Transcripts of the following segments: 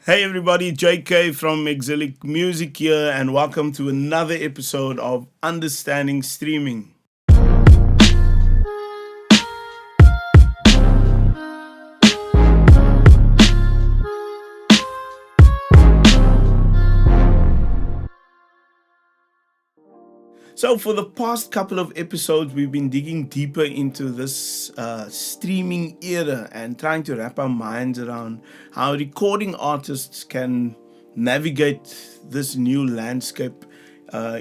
Hey everybody, JK from Exilic Music here, and welcome to another episode of Understanding Streaming. So, for the past couple of episodes, we've been digging deeper into this streaming era and trying to wrap our minds around how recording artists can navigate this new landscape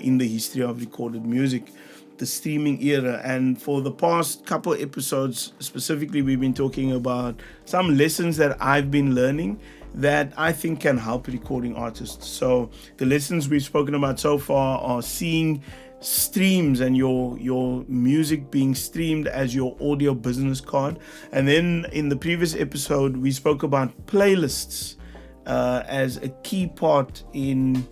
in the history of recorded music, the streaming era. And for the past couple episodes, specifically, we've been talking about some lessons that I've been learning that I think can help recording artists. So, the lessons we've spoken about so far are seeing streams and your music being streamed as your audio business card. And then in the previous episode we spoke about playlists as a key part in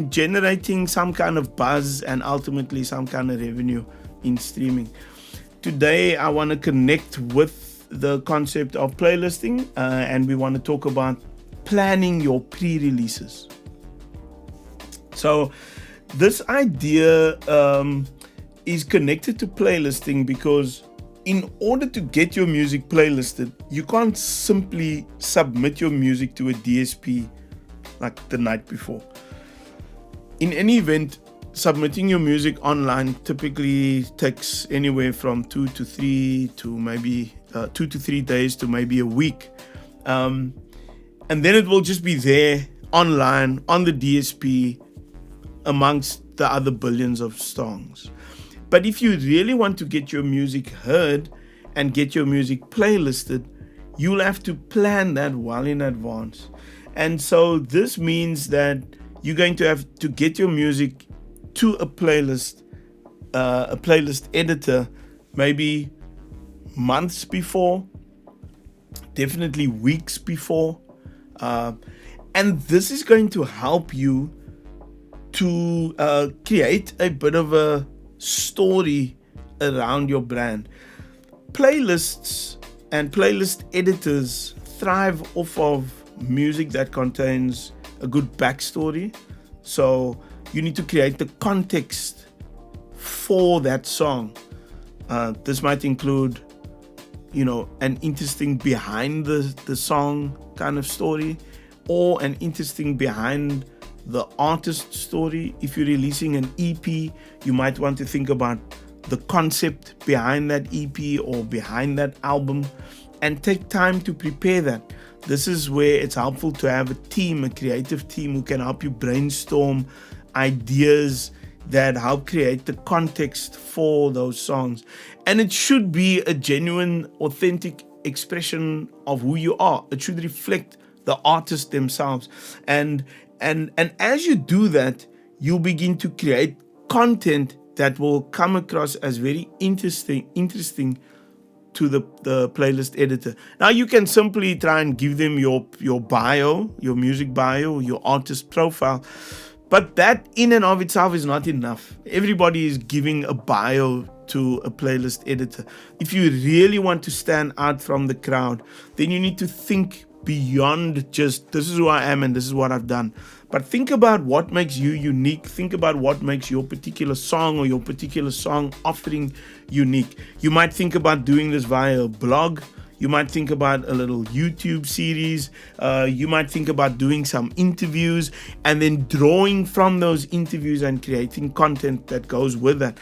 generating some kind of buzz and ultimately some kind of revenue in streaming. Today I want to connect with the concept of playlisting, and we want to talk about planning your pre-releases. So this idea is connected to playlisting because in order to get your music playlisted, you can't simply submit your music to a DSP like the night before. In any event, submitting your music online typically takes anywhere from 2 to 3 to maybe 2 to 3 days to maybe a week. And then it will just be there online on the DSP amongst the other billions of songs. But if you really want to get your music heard and get your music playlisted, you'll have to plan that well in advance. And so this means that you're going to have to get your music to a playlist editor, maybe months before, definitely weeks before. And this is going to help you to create a bit of a story around your brand. Playlists and playlist editors thrive off of music that contains a good backstory. So you need to create the context for that song. This might include, an interesting behind the song kind of story, or an interesting behind the artist story. If you're releasing an EP, you might want to think about the concept behind that EP or behind that album and take time to prepare that. This is where it's helpful to have a team, a creative team who can help you brainstorm ideas that help create the context for those songs. And it should be a genuine, authentic expression of who you are. It should reflect the artists themselves. And as you do that, you begin to create content that will come across as very interesting to the playlist editor. Now you can simply try and give them your bio, your music bio, your artist profile, but that in and of itself is not enough. Everybody is giving a bio to a playlist editor. If you really want to stand out from the crowd, then you need to think beyond just this is who I am and this is what I've done. But think about what makes you unique. Think about what makes your particular song or your particular song offering unique. You might think about doing this via a blog. You might think about a little YouTube series. You might think about doing some interviews and then drawing from those interviews and creating content that goes with that.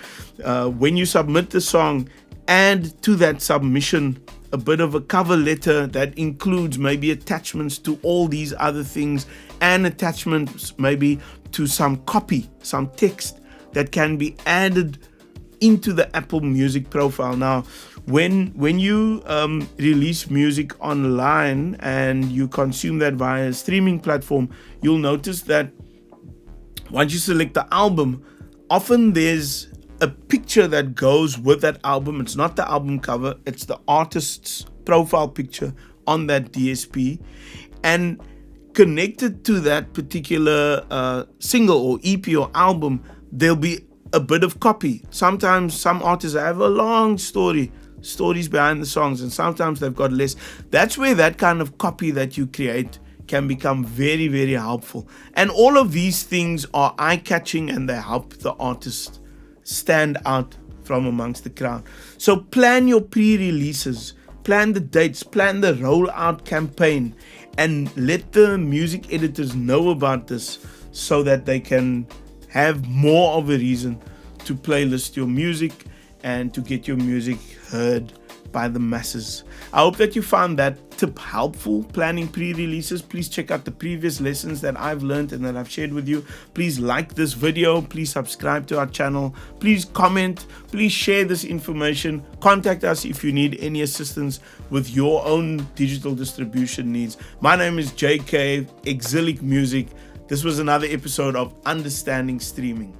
When you submit the song, add to that submission a bit of a cover letter that includes maybe attachments to all these other things and attachments maybe to some copy, some text that can be added into the Apple Music profile. Now, when you release music online and you consume that via a streaming platform, you'll notice that once you select the album, often there's a picture that goes with that album. It's not the album cover, it's the artist's profile picture on that DSP. And connected to that particular single or EP or album, there'll be a bit of copy. Sometimes some artists have a long stories behind the songs, and sometimes they've got less. That's where that kind of copy that you create can become very, very helpful. And all of these things are eye-catching, and they help the artist stand out from amongst the crowd. So plan your pre-releases, plan the dates, plan the rollout campaign, and let the music editors know about this so that they can have more of a reason to playlist your music and to get your music heard by the masses. I hope that you found that tip helpful, planning pre-releases. Please check out the previous lessons that I've learned and that I've shared with you. Please like this video. Please subscribe to our channel. Please comment. Please share this information. Contact us if you need any assistance with your own digital distribution needs. My name is JK, Exilic Music. This was another episode of Understanding Streaming.